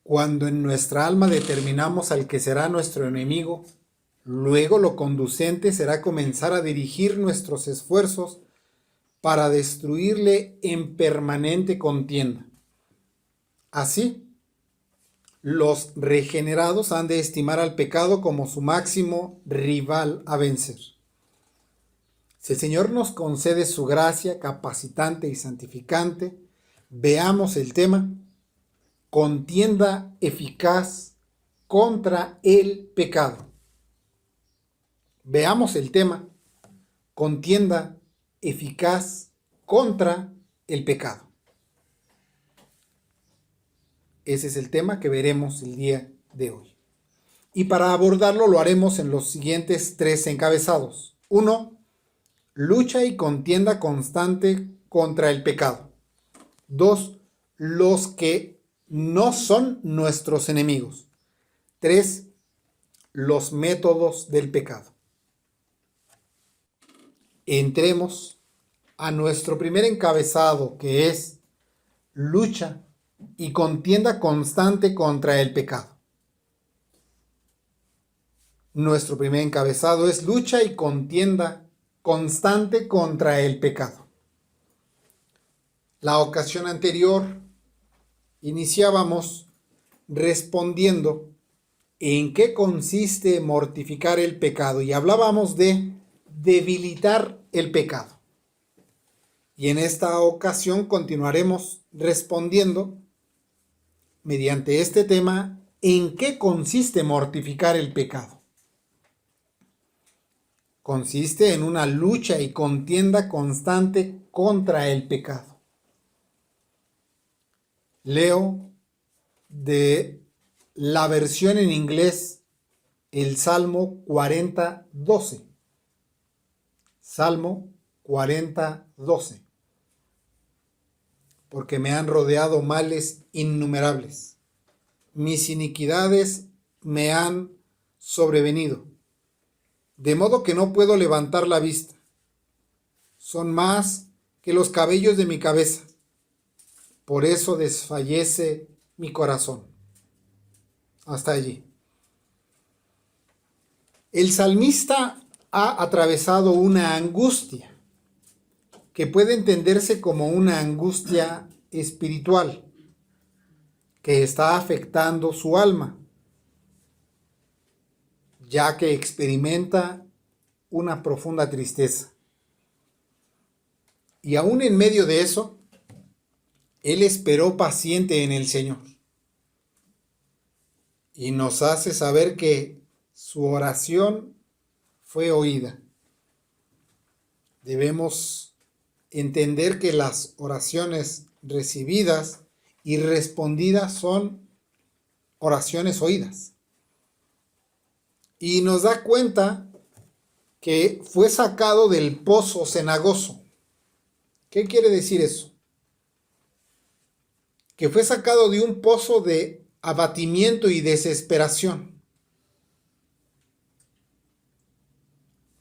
Cuando en nuestra alma determinamos al que será nuestro enemigo, luego lo conducente será comenzar a dirigir nuestros esfuerzos para destruirle en permanente contienda. Así, los regenerados han de estimar al pecado como su máximo rival a vencer. Si el Señor nos concede su gracia capacitante y santificante, veamos el tema: contienda eficaz contra el pecado. Veamos el tema: contienda eficaz contra el pecado. Ese es el tema que veremos el día de hoy. Y para abordarlo lo haremos en los siguientes 3 encabezados. 1. Lucha y contienda constante contra el pecado. 2. Los que no son nuestros enemigos. 3. Los métodos del pecado. Entremos a nuestro primer encabezado, que es lucha y contienda constante contra el pecado. Nuestro primer encabezado es lucha y contienda constante contra el pecado. La ocasión anterior iniciábamos respondiendo en qué consiste mortificar el pecado y hablábamos de debilitar el pecado. Y en esta ocasión continuaremos respondiendo mediante este tema en qué consiste mortificar el pecado. Consiste en una lucha y contienda constante contra el pecado. Leo de la versión en inglés el Salmo 40:12. Salmo 40:12. Porque me han rodeado males innumerables. Mis iniquidades me han sobrevenido, de modo que no puedo levantar la vista. Son más que los cabellos de mi cabeza. Por eso desfallece mi corazón. Hasta allí. El salmista ha atravesado una angustia que puede entenderse como una angustia espiritual que está afectando su alma, ya que experimenta una profunda tristeza. Y aún en medio de eso, él esperó paciente en el Señor. Y nos hace saber que su oración fue oída. Debemos entender que las oraciones recibidas y respondidas son oraciones oídas. Y nos da cuenta que fue sacado del pozo cenagoso. ¿Qué quiere decir eso? Que fue sacado de un pozo de abatimiento y desesperación.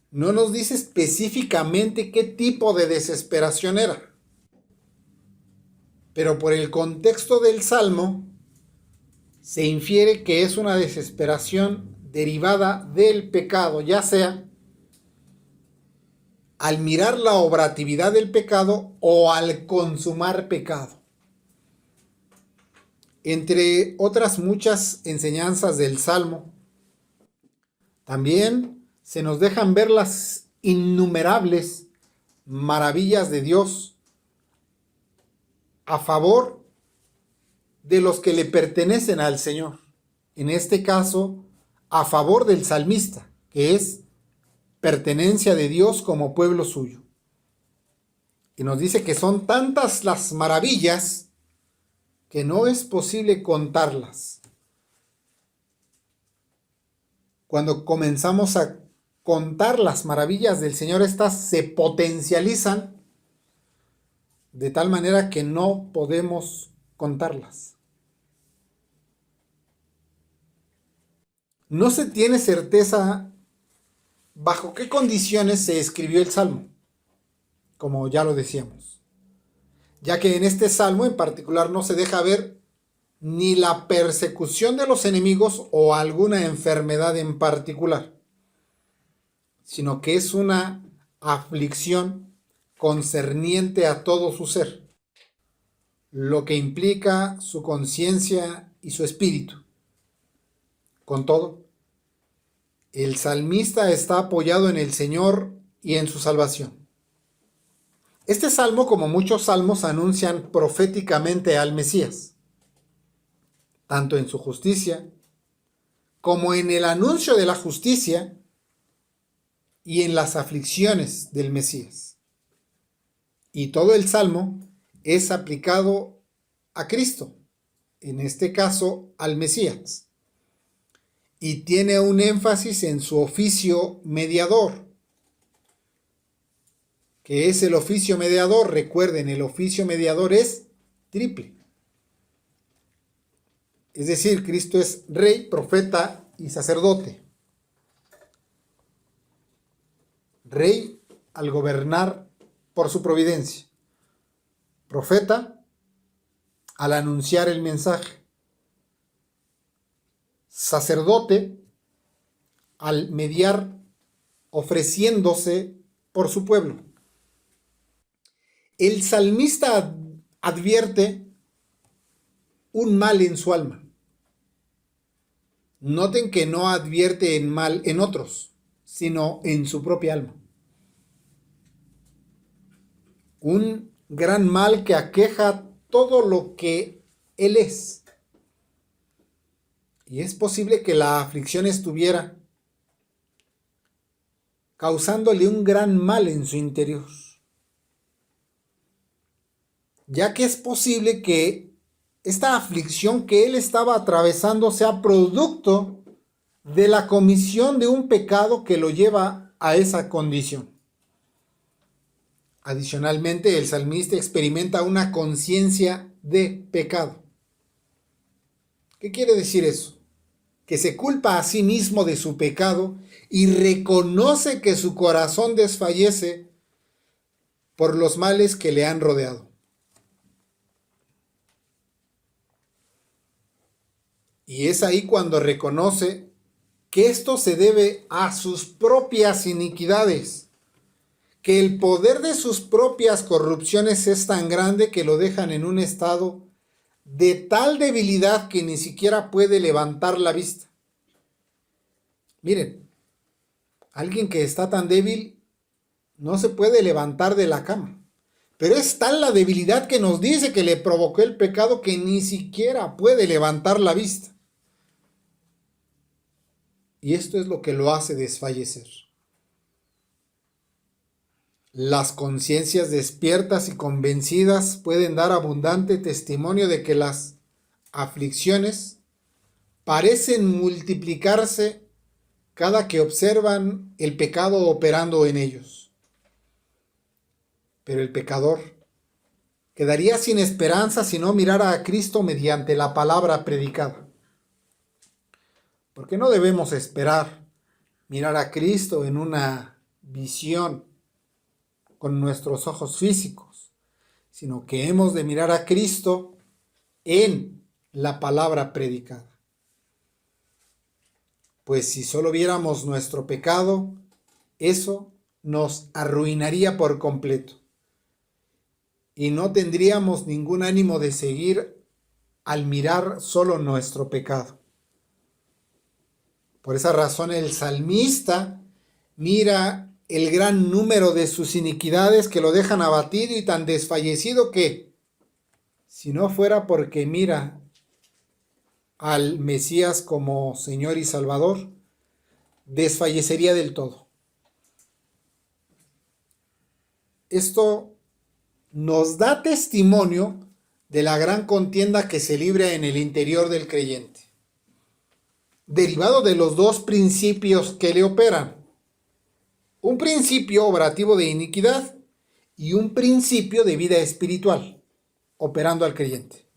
No nos dice específicamente qué tipo de desesperación era. Pero por el contexto del Salmo, se infiere que es una desesperación derivada del pecado, ya sea al mirar la obratividad del pecado o al consumar pecado. Entre otras muchas enseñanzas del Salmo, también se nos dejan ver las innumerables maravillas de Dios a favor de los que le pertenecen al Señor. En este caso, a favor del salmista, que es pertenencia de Dios como pueblo suyo. Y nos dice que son tantas las maravillas que no es posible contarlas. Cuando comenzamos a contar las maravillas del Señor, estas se potencializan de tal manera que no podemos contarlas. No se tiene certeza bajo qué condiciones se escribió el Salmo, como ya lo decíamos, ya que en este Salmo en particular no se deja ver ni la persecución de los enemigos o alguna enfermedad en particular, sino que es una aflicción concerniente a todo su ser, lo que implica su conciencia y su espíritu. Con todo, el salmista está apoyado en el Señor y en su salvación. Este salmo, como muchos salmos, anuncian proféticamente al Mesías, tanto en su justicia como en el anuncio de la justicia y en las aflicciones del Mesías. Y todo el salmo es aplicado a Cristo, en este caso al Mesías, y tiene un énfasis en su oficio mediador, que es el oficio mediador. Recuerden, el oficio mediador es triple. Es decir, Cristo es rey, profeta y sacerdote. Rey al gobernar por su providencia. Profeta al anunciar el mensaje. Sacerdote al mediar, ofreciéndose por su pueblo. El salmista advierte un mal en su alma. Noten que no advierte en mal en otros, sino en su propia alma. Un gran mal que aqueja todo lo que él es. Y es posible que la aflicción estuviera causándole un gran mal en su interior, ya que es posible que esta aflicción que él estaba atravesando sea producto de la comisión de un pecado que lo lleva a esa condición. Adicionalmente, el salmista experimenta una conciencia de pecado. ¿Qué quiere decir eso? Que se culpa a sí mismo de su pecado y reconoce que su corazón desfallece por los males que le han rodeado. Y es ahí cuando reconoce que esto se debe a sus propias iniquidades, que el poder de sus propias corrupciones es tan grande que lo dejan en un estado de tal debilidad que ni siquiera puede levantar la vista. Miren, alguien que está tan débil no se puede levantar de la cama, pero es tal la debilidad que nos dice que le provocó el pecado que ni siquiera puede levantar la vista. Y esto es lo que lo hace desfallecer. Las conciencias despiertas y convencidas pueden dar abundante testimonio de que las aflicciones parecen multiplicarse cada que observan el pecado operando en ellos. Pero el pecador quedaría sin esperanza si no mirara a Cristo mediante la palabra predicada. Porque no debemos esperar mirar a Cristo en una visión con nuestros ojos físicos, sino que hemos de mirar a Cristo en la palabra predicada. Pues si solo viéramos nuestro pecado, eso nos arruinaría por completo y no tendríamos ningún ánimo de seguir al mirar solo nuestro pecado. Por esa razón el salmista mira el gran número de sus iniquidades que lo dejan abatido y tan desfallecido que, si no fuera porque mira al Mesías como Señor y Salvador, desfallecería del todo. Esto nos da testimonio de la gran contienda que se libra en el interior del creyente, derivado de los dos principios que le operan. Un principio obrativo de iniquidad y un principio de vida espiritual, operando al creyente.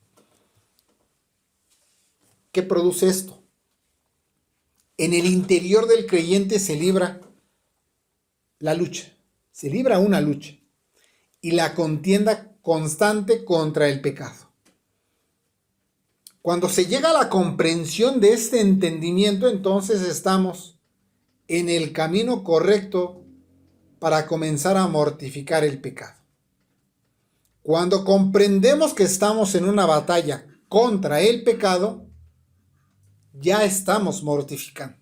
¿Qué produce esto? En el interior del creyente se libra la lucha, se libra una lucha y la contienda constante contra el pecado. Cuando se llega a la comprensión de este entendimiento, entonces estamos en el camino correcto para comenzar a mortificar el pecado. Cuando comprendemos que estamos en una batalla contra el pecado, ya estamos mortificando.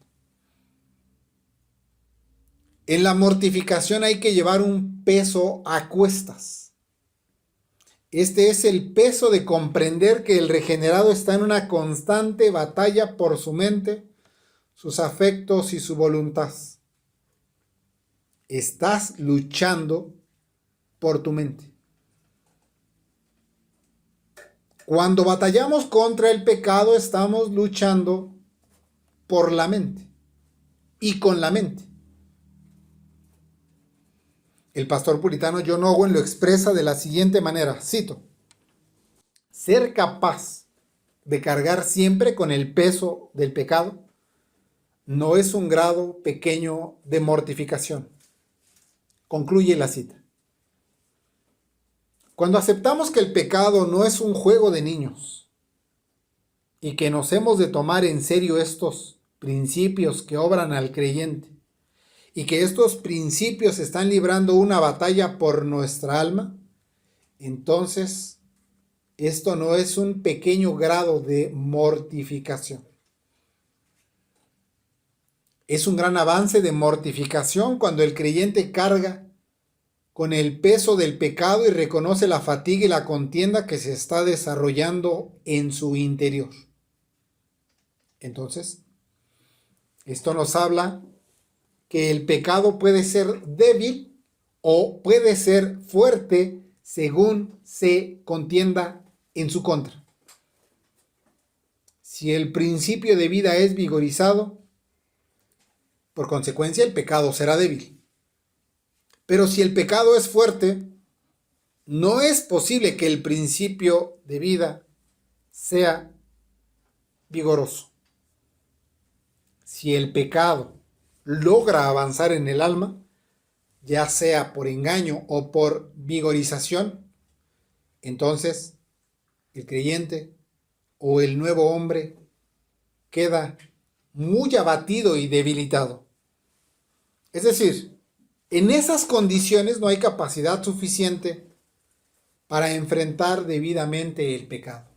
En la mortificación hay que llevar un peso a cuestas. Este es el peso de comprender que el regenerado está en una constante batalla por su mente, sus afectos y su voluntad. Estás luchando por tu mente. Cuando batallamos contra el pecado, estamos luchando por la mente y con la mente. El pastor puritano John Owen lo expresa de la siguiente manera, cito: ser capaz de cargar siempre con el peso del pecado no es un grado pequeño de mortificación. Concluye la cita. Cuando aceptamos que el pecado no es un juego de niños y que nos hemos de tomar en serio estos principios que obran al creyente y que estos principios están librando una batalla por nuestra alma, entonces esto no es un pequeño grado de mortificación. Es un gran avance de mortificación cuando el creyente carga con el peso del pecado y reconoce la fatiga y la contienda que se está desarrollando en su interior. Entonces, esto nos habla que el pecado puede ser débil o puede ser fuerte según se contienda en su contra. Si el principio de vida es vigorizado, por consecuencia el pecado será débil. Pero si el pecado es fuerte, no es posible que el principio de vida sea vigoroso. Si el pecado logra avanzar en el alma, ya sea por engaño o por vigorización, entonces el creyente o el nuevo hombre queda muy abatido y debilitado. Es decir, en esas condiciones no hay capacidad suficiente para enfrentar debidamente el pecado.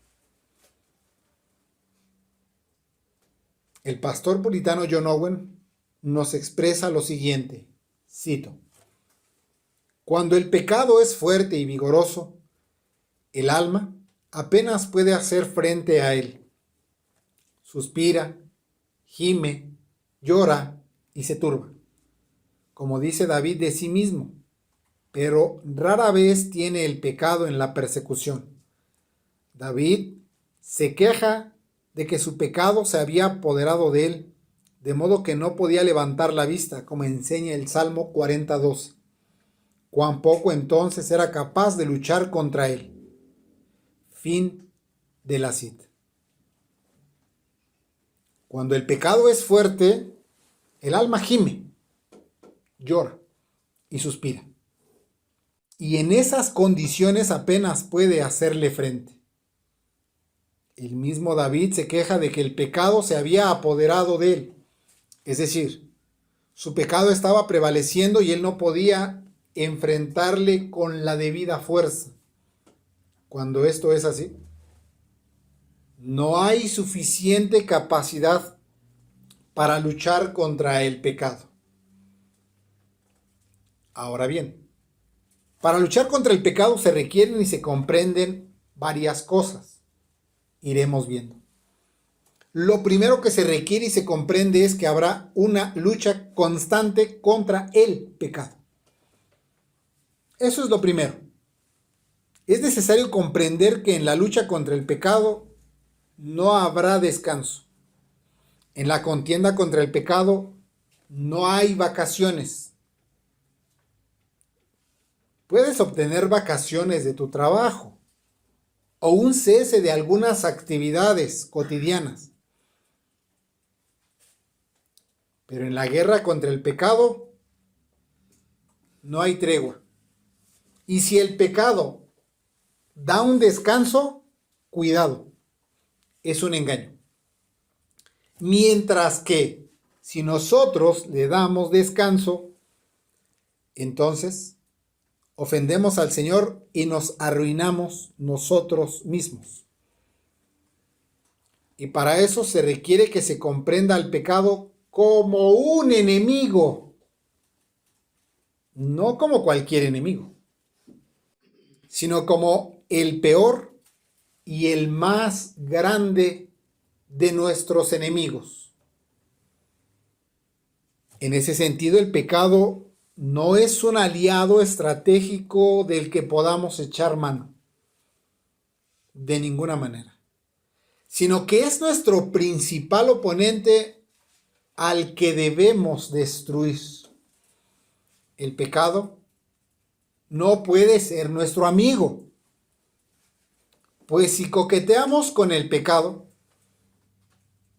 El pastor puritano John Owen nos expresa lo siguiente, cito: cuando el pecado es fuerte y vigoroso, el alma apenas puede hacer frente a él. Suspira, gime, llora y se turba, como dice David de sí mismo, pero rara vez tiene el pecado en la persecución. David se queja de que su pecado se había apoderado de él, de modo que no podía levantar la vista, como enseña el Salmo 40:12. Cuán poco entonces era capaz de luchar contra él. Fin de la cita. Cuando el pecado es fuerte, el alma gime, llora y suspira. Y en esas condiciones apenas puede hacerle frente. El mismo David se queja de que el pecado se había apoderado de él. Es decir, su pecado estaba prevaleciendo y él no podía enfrentarle con la debida fuerza. Cuando esto es así, no hay suficiente capacidad para luchar contra el pecado. Ahora bien, para luchar contra el pecado se requieren y se comprenden varias cosas. Iremos viendo. Lo primero que se requiere y se comprende es que habrá una lucha constante contra el pecado. Eso es lo primero. Es necesario comprender que en la lucha contra el pecado no habrá descanso. En la contienda contra el pecado no hay vacaciones. Puedes obtener vacaciones de tu trabajo o un cese de algunas actividades cotidianas. Pero en la guerra contra el pecado no hay tregua. Y si el pecado da un descanso, cuidado. es un engaño. Mientras que si nosotros le damos descanso, entonces ofendemos al Señor y nos arruinamos nosotros mismos. Y para eso se requiere que se comprenda al pecado como un enemigo, no como cualquier enemigo, sino como el peor y el más grande de nuestros enemigos. En ese sentido, el pecado no es un aliado estratégico del que podamos echar mano, de ninguna manera, sino que es nuestro principal oponente al que debemos destruir. El pecado no puede ser nuestro amigo, pues si coqueteamos con el pecado,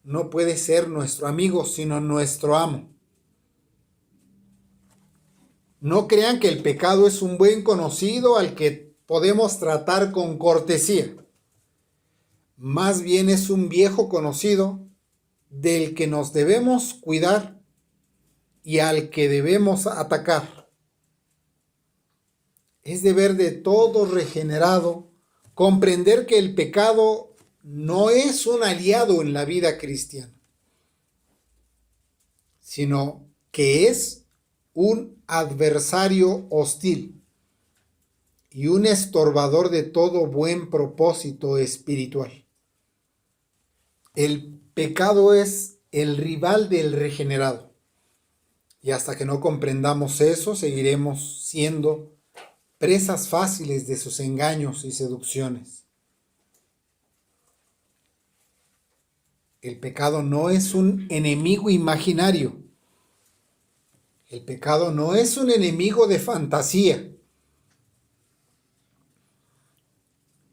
no puede ser nuestro amigo, sino nuestro amo. No crean que el pecado es un buen conocido al que podemos tratar con cortesía. Más bien es un viejo conocido del que nos debemos cuidar y al que debemos atacar. Es deber de todo regenerado comprender que el pecado no es un aliado en la vida cristiana, sino que es un adversario hostil y un estorbador de todo buen propósito espiritual. El pecado es el rival del regenerado. Y hasta que no comprendamos eso, seguiremos siendo presas fáciles de sus engaños y seducciones. El pecado no es un enemigo imaginario. El pecado no es un enemigo de fantasía.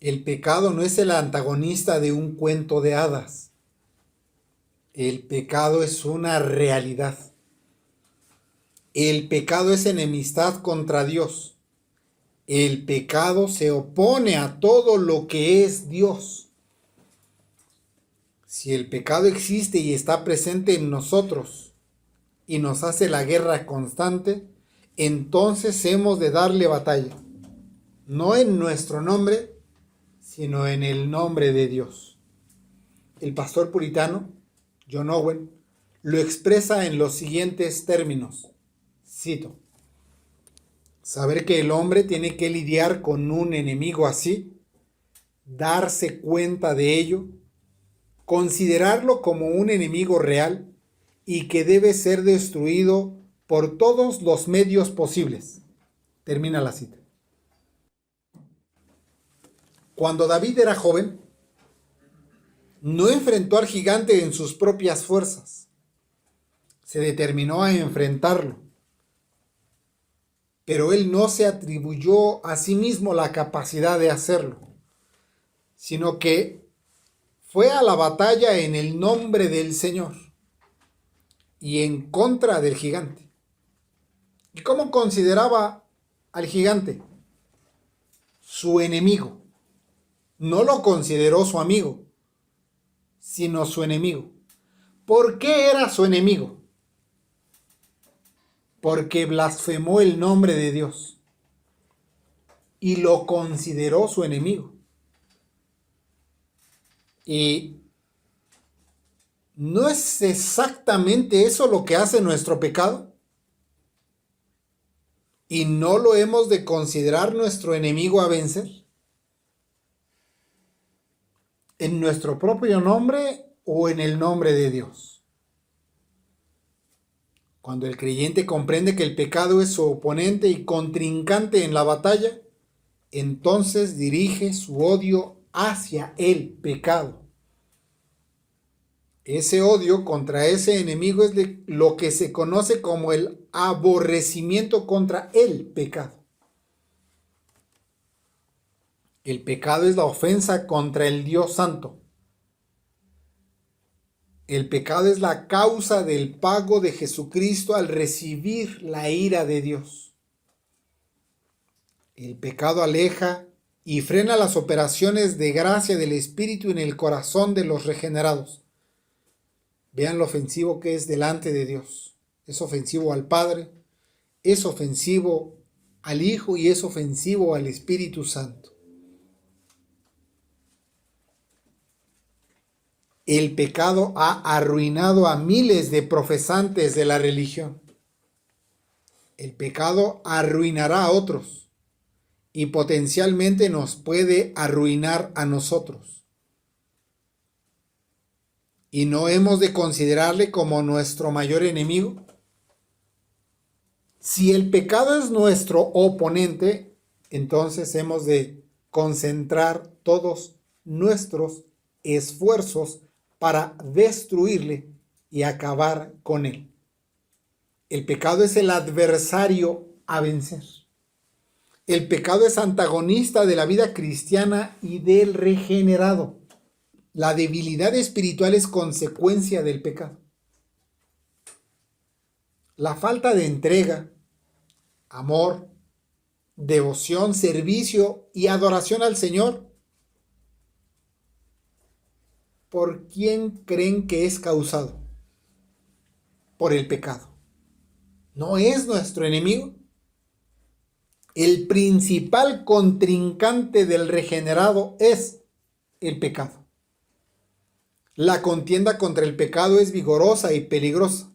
El pecado no es el antagonista de un cuento de hadas. El pecado es una realidad. El pecado es enemistad contra Dios. El pecado se opone a todo lo que es Dios. Si el pecado existe y está presente en nosotros y nos hace la guerra constante, entonces hemos de darle batalla, no en nuestro nombre, sino en el nombre de Dios. El pastor puritano, John Owen, lo expresa en los siguientes términos. Cito: saber que el hombre tiene que lidiar con un enemigo así, darse cuenta de ello, considerarlo como un enemigo real y que debe ser destruido por todos los medios posibles. Termina la cita. Cuando David era joven, no enfrentó al gigante en sus propias fuerzas. Se determinó a enfrentarlo. Pero él no se atribuyó a sí mismo la capacidad de hacerlo, sino que fue a la batalla en el nombre del Señor y en contra del gigante. ¿Y cómo consideraba al gigante? Su enemigo. No lo consideró su amigo, sino su enemigo. ¿Por qué era su enemigo? Porque blasfemó el nombre de Dios y lo consideró su enemigo. Y ¿no es exactamente eso lo que hace nuestro pecado? ¿Y no lo hemos de considerar nuestro enemigo a vencer? ¿En nuestro propio nombre o en el nombre de Dios? Cuando el creyente comprende que el pecado es su oponente y contrincante en la batalla, entonces dirige su odio hacia el pecado. Ese odio contra ese enemigo es lo que se conoce como el aborrecimiento contra el pecado. El pecado es la ofensa contra el Dios Santo. El pecado es la causa del pago de Jesucristo al recibir la ira de Dios. El pecado aleja y frena las operaciones de gracia del Espíritu en el corazón de los regenerados. Vean lo ofensivo que es delante de Dios. Es ofensivo al Padre, es ofensivo al Hijo y es ofensivo al Espíritu Santo. El pecado ha arruinado a miles de profesantes de la religión. El pecado arruinará a otros y potencialmente nos puede arruinar a nosotros. ¿Y no hemos de considerarle como nuestro mayor enemigo? Si el pecado es nuestro oponente, entonces hemos de concentrar todos nuestros esfuerzos para destruirle y acabar con él. El pecado es el adversario a vencer. El pecado es antagonista de la vida cristiana y del regenerado. La debilidad espiritual es consecuencia del pecado. La falta de entrega, amor, devoción, servicio y adoración al Señor, ¿por quién creen que es causado? Por el pecado. ¿No es nuestro enemigo? El principal contrincante del regenerado es el pecado. La contienda contra el pecado es vigorosa y peligrosa.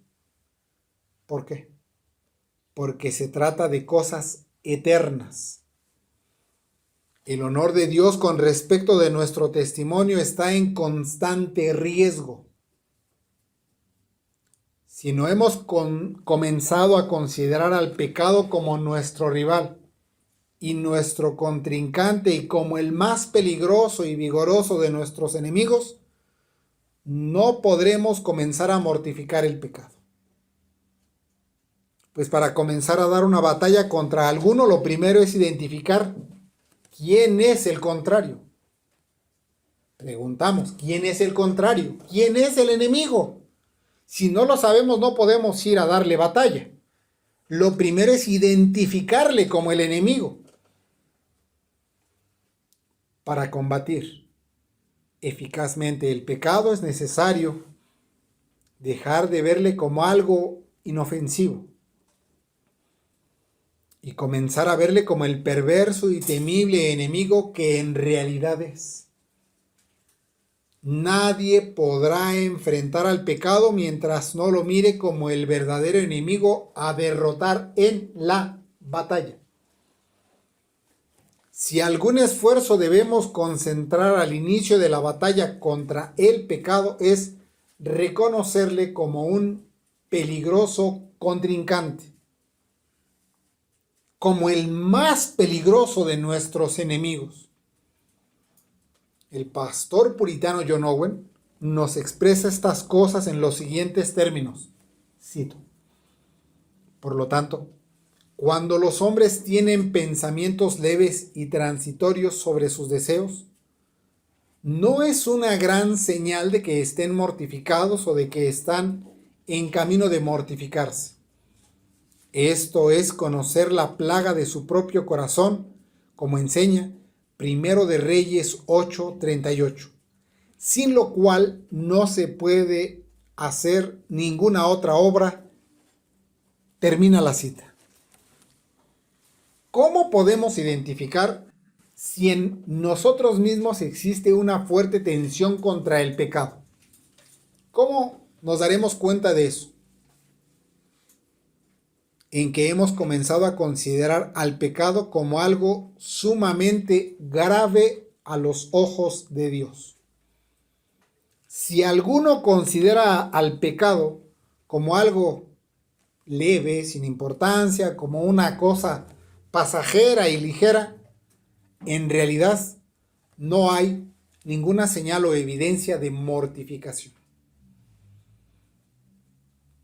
¿Por qué? Porque se trata de cosas eternas. El honor de Dios con respecto de nuestro testimonio está en constante riesgo. Si no hemos comenzado a considerar al pecado como nuestro rival y nuestro contrincante y como el más peligroso y vigoroso de nuestros enemigos, no podremos comenzar a mortificar el pecado. Pues para comenzar a dar una batalla contra alguno, lo primero es identificar quién es el contrario. Preguntamos, ¿quién es el contrario? ¿Quién es el enemigo? Si no lo sabemos, no podemos ir a darle batalla. Lo primero es identificarle como el enemigo. Para combatir eficazmente el pecado es necesario dejar de verle como algo inofensivo y comenzar a verle como el perverso y temible enemigo que en realidad es. Nadie podrá enfrentar al pecado mientras no lo mire como el verdadero enemigo a derrotar en la batalla. Si algún esfuerzo debemos concentrar al inicio de la batalla contra el pecado es reconocerle como un peligroso contrincante, como el más peligroso de nuestros enemigos. El pastor puritano John Owen nos expresa estas cosas en los siguientes términos. Cito: por lo tanto, cuando los hombres tienen pensamientos leves y transitorios sobre sus deseos, no es una gran señal de que estén mortificados o de que están en camino de mortificarse. Esto es conocer la plaga de su propio corazón, como enseña Primero de Reyes 8:38, sin lo cual no se puede hacer ninguna otra obra. Termina la cita. ¿Cómo podemos identificar si en nosotros mismos existe una fuerte tensión contra el pecado? ¿Cómo nos daremos cuenta de eso? En que hemos comenzado a considerar al pecado como algo sumamente grave a los ojos de Dios. Si alguno considera al pecado como algo leve, sin importancia, como una cosa pasajera y ligera, en realidad no hay ninguna señal o evidencia de mortificación.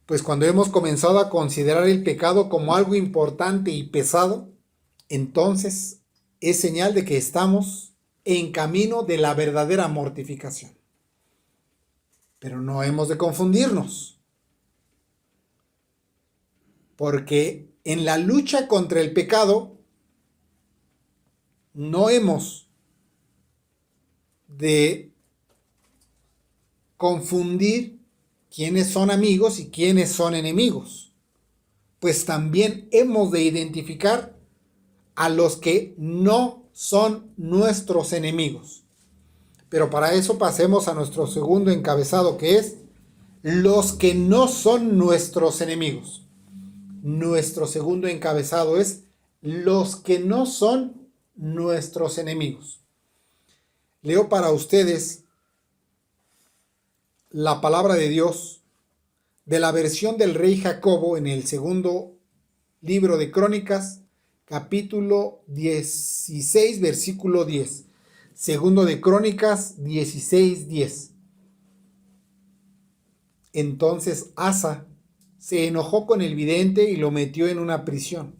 Pues cuando hemos comenzado a considerar el pecado como algo importante y pesado, entonces es señal de que estamos en camino de la verdadera mortificación. Pero no hemos de confundirnos, porque en la lucha contra el pecado no hemos de confundir quiénes son amigos y quiénes son enemigos, pues también hemos de identificar a los que no son nuestros enemigos. Pero para eso pasemos a nuestro segundo encabezado, que es los que no son nuestros enemigos. Nuestro segundo encabezado es los que no son nuestros enemigos. Leo para ustedes la palabra de Dios de la versión del rey Jacobo en el segundo libro de Crónicas, capítulo 16, versículo 10. Segundo de Crónicas 16, 10. Entonces Asa se enojó con el vidente y lo metió en una prisión,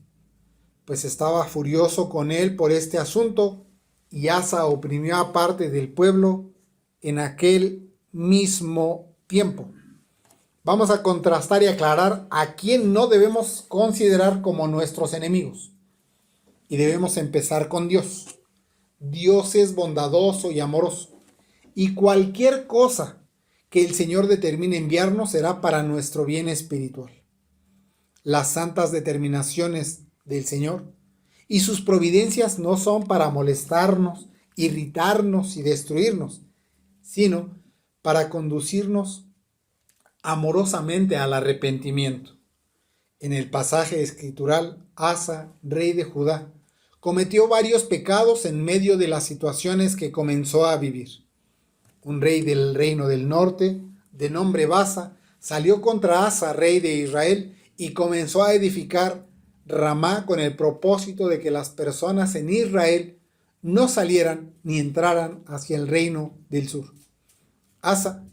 pues estaba furioso con él por este asunto, y Asa oprimió a parte del pueblo en aquel mismo tiempo. Vamos a contrastar y aclarar a quién no debemos considerar como nuestros enemigos. Y debemos empezar con Dios. Dios es bondadoso y amoroso, y cualquier cosa que el Señor determine enviarnos será para nuestro bien espiritual. Las santas determinaciones del Señor y sus providencias no son para molestarnos, irritarnos y destruirnos, sino para conducirnos amorosamente al arrepentimiento. En el pasaje escritural, Asa, rey de Judá, cometió varios pecados en medio de las situaciones que comenzó a vivir. Un rey del reino del norte, de nombre Baasa, salió contra Asa, rey de Israel, y comenzó a edificar Ramá con el propósito de que las personas en Israel no salieran ni entraran hacia el reino del sur. Asa,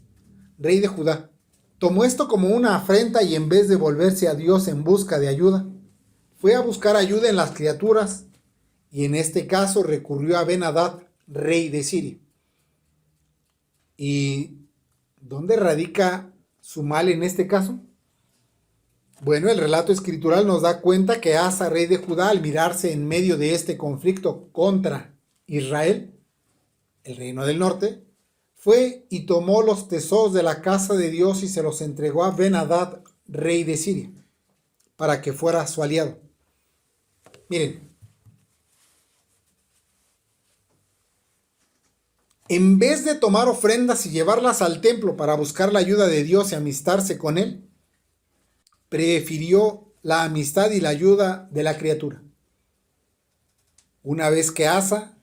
rey de Judá, tomó esto como una afrenta y en vez de volverse a Dios en busca de ayuda, fue a buscar ayuda en las criaturas y en este caso recurrió a Ben-Hadad, rey de Siria. ¿Y dónde radica su mal en este caso? Bueno, el relato escritural nos da cuenta que Asa, rey de Judá, al mirarse en medio de este conflicto contra Israel, el reino del norte, fue y tomó los tesoros de la casa de Dios y se los entregó a Ben-Hadad, rey de Siria, para que fuera su aliado. Miren, en vez de tomar ofrendas y llevarlas al templo para buscar la ayuda de Dios y amistarse con él, prefirió la amistad y la ayuda de la criatura. Una vez que Asa,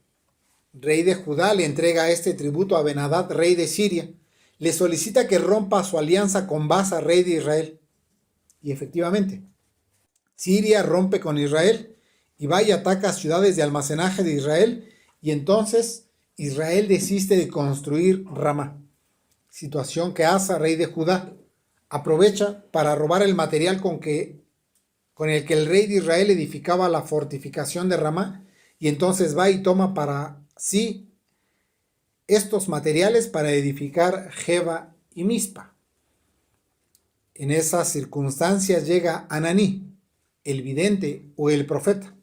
rey de Judá, le entrega este tributo a Ben-Hadad, rey de Siria, le solicita que rompa su alianza con Baasa, rey de Israel. Y efectivamente, Siria rompe con Israel y va y ataca ciudades de almacenaje de Israel, y entonces Israel desiste de construir Ramá, situación que Asa, rey de Judá, aprovecha para robar el material con el que el rey de Israel edificaba la fortificación de Ramá, y entonces va y toma para sí estos materiales para edificar Geba y Mizpa. En esas circunstancias llega Ananí, el vidente o el profeta.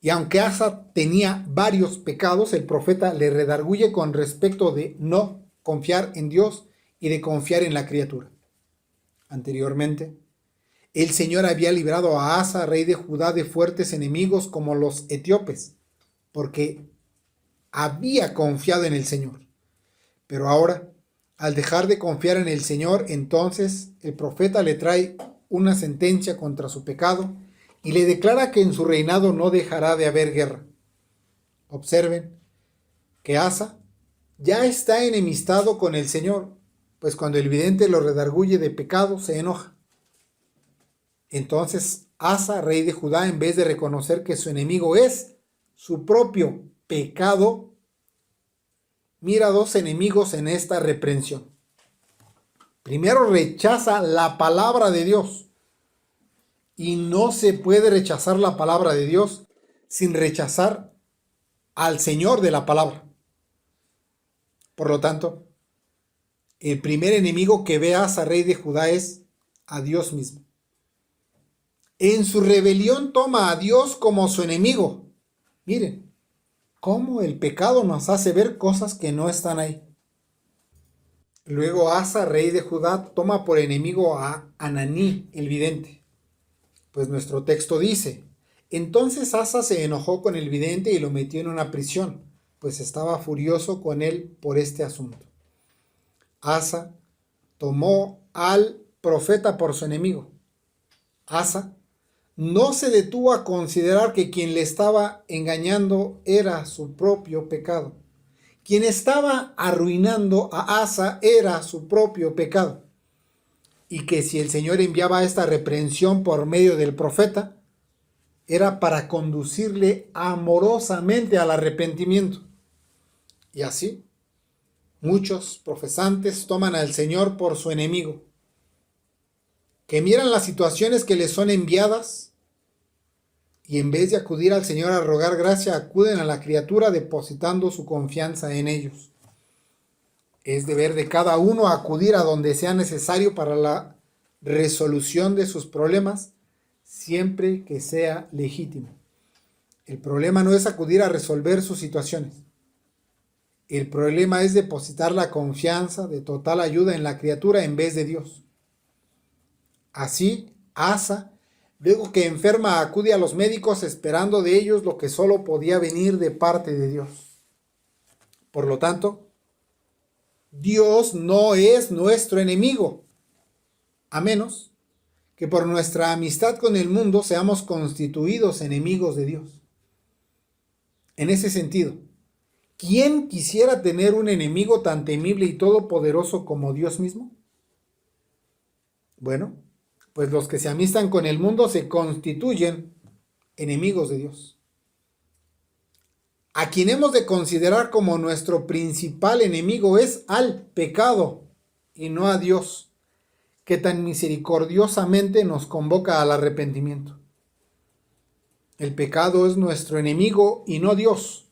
Y aunque Asa tenía varios pecados, el profeta le redarguye con respecto de no confiar en Dios y de confiar en la criatura. Anteriormente, el Señor había librado a Asa, rey de Judá, de fuertes enemigos como los etíopes, porque había confiado en el Señor. Pero ahora, al dejar de confiar en el Señor, entonces el profeta le trae una sentencia contra su pecado y le declara que en su reinado no dejará de haber guerra. Observen que Asa ya está enemistado con el Señor, pues cuando el vidente lo redarguye de pecado, se enoja. Entonces Asa, rey de Judá, en vez de reconocer que su enemigo es su propio pecado, mira dos enemigos en esta reprensión. Primero, rechaza la palabra de Dios. Y no se puede rechazar la palabra de Dios sin rechazar al Señor de la palabra. Por lo tanto, el primer enemigo que ve a Asa, rey de Judá, es a Dios mismo. En su rebelión toma a Dios como su enemigo. Miren, cómo el pecado nos hace ver cosas que no están ahí. Luego Asa, rey de Judá, toma por enemigo a Ananí, el vidente. Pues nuestro texto dice, entonces Asa se enojó con el vidente y lo metió en una prisión, pues estaba furioso con él por este asunto. Asa tomó al profeta por su enemigo. Asa no se detuvo a considerar que quien le estaba engañando era su propio pecado. Quien estaba arruinando a Asa era su propio pecado. Y que si el Señor enviaba esta reprensión por medio del profeta, era para conducirle amorosamente al arrepentimiento. Y así, muchos profesantes toman al Señor por su enemigo, que miran las situaciones que les son enviadas y en vez de acudir al Señor a rogar gracia, acuden a la criatura depositando su confianza en ellos. Es deber de cada uno acudir a donde sea necesario para la resolución de sus problemas, siempre que sea legítimo. El problema no es acudir a resolver sus situaciones. El problema es depositar la confianza de total ayuda en la criatura en vez de Dios. Así, Asa, luego que enferma, acude a los médicos esperando de ellos lo que solo podía venir de parte de Dios. Por lo tanto, Dios no es nuestro enemigo, a menos que por nuestra amistad con el mundo seamos constituidos enemigos de Dios. En ese sentido, ¿quién quisiera tener un enemigo tan temible y todopoderoso como Dios mismo? Bueno, pues los que se amistan con el mundo se constituyen enemigos de Dios. A quien hemos de considerar como nuestro principal enemigo es al pecado y no a Dios, que tan misericordiosamente nos convoca al arrepentimiento. El pecado es nuestro enemigo y no Dios.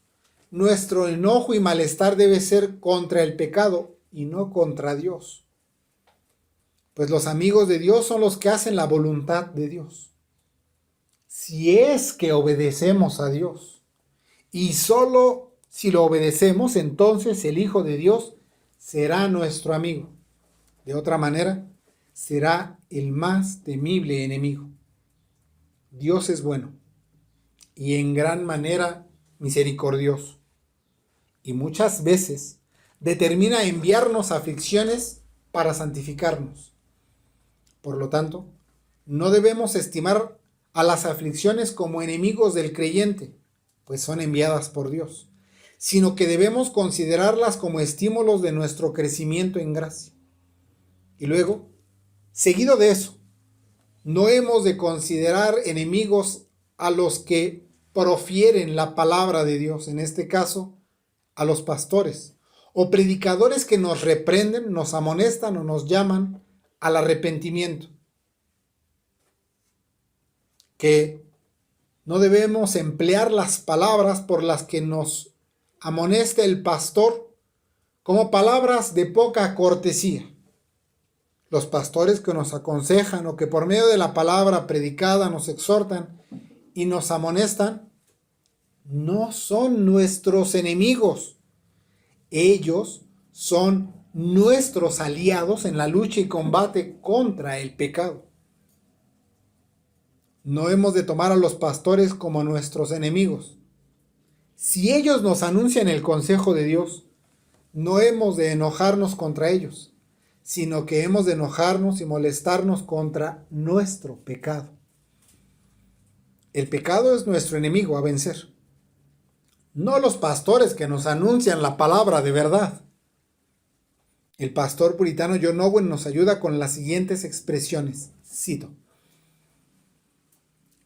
Nuestro enojo y malestar debe ser contra el pecado y no contra Dios. Pues los amigos de Dios son los que hacen la voluntad de Dios. Si es que obedecemos a Dios. Y solo si lo obedecemos, entonces el Hijo de Dios será nuestro amigo. De otra manera, será el más temible enemigo. Dios es bueno y en gran manera misericordioso. Y muchas veces determina enviarnos aflicciones para santificarnos. Por lo tanto, no debemos estimar a las aflicciones como enemigos del creyente, pues son enviadas por Dios, sino que debemos considerarlas como estímulos de nuestro crecimiento en gracia. Y luego, seguido de eso, no hemos de considerar enemigos a los que profieren la palabra de Dios, en este caso, a los pastores o predicadores que nos reprenden, nos amonestan o nos llaman al arrepentimiento. Que no debemos emplear las palabras por las que nos amonesta el pastor como palabras de poca cortesía. Los pastores que nos aconsejan o que por medio de la palabra predicada nos exhortan y nos amonestan, no son nuestros enemigos. Ellos son nuestros aliados en la lucha y combate contra el pecado. No hemos de tomar a los pastores como nuestros enemigos. Si ellos nos anuncian el consejo de Dios, no hemos de enojarnos contra ellos, sino que hemos de enojarnos y molestarnos contra nuestro pecado. El pecado es nuestro enemigo a vencer, no los pastores que nos anuncian la palabra de verdad. El pastor puritano John Owen nos ayuda con las siguientes expresiones. Cito: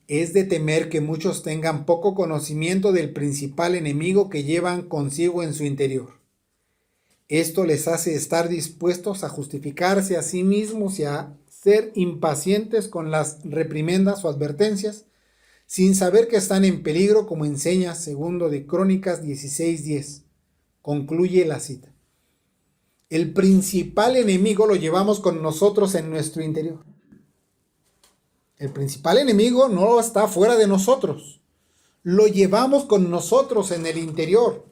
es de temer que muchos tengan poco conocimiento del principal enemigo que llevan consigo en su interior. Esto les hace estar dispuestos a justificarse a sí mismos y a ser impacientes con las reprimendas o advertencias, sin saber que están en peligro, como enseña segundo de Crónicas 16:10. Concluye la cita. El principal enemigo lo llevamos con nosotros en nuestro interior. El principal enemigo no está fuera de nosotros. lo llevamos con nosotros en el interior.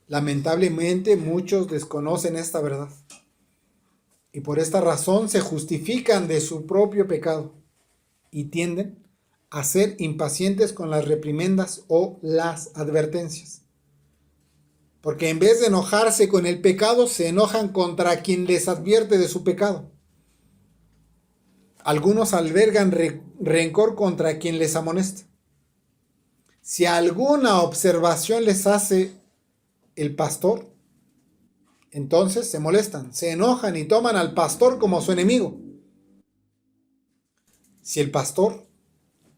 Lamentablemente muchos desconocen esta verdad y por esta razón se justifican de su propio pecado y tienden a ser impacientes con las reprimendas o las advertencias. Porque en vez de enojarse con el pecado, se enojan contra quien les advierte de su pecado. Algunos albergan rencor contra quien les amonesta. Si alguna observación les hace el pastor, entonces se molestan, se enojan y toman al pastor como su enemigo. Si el pastor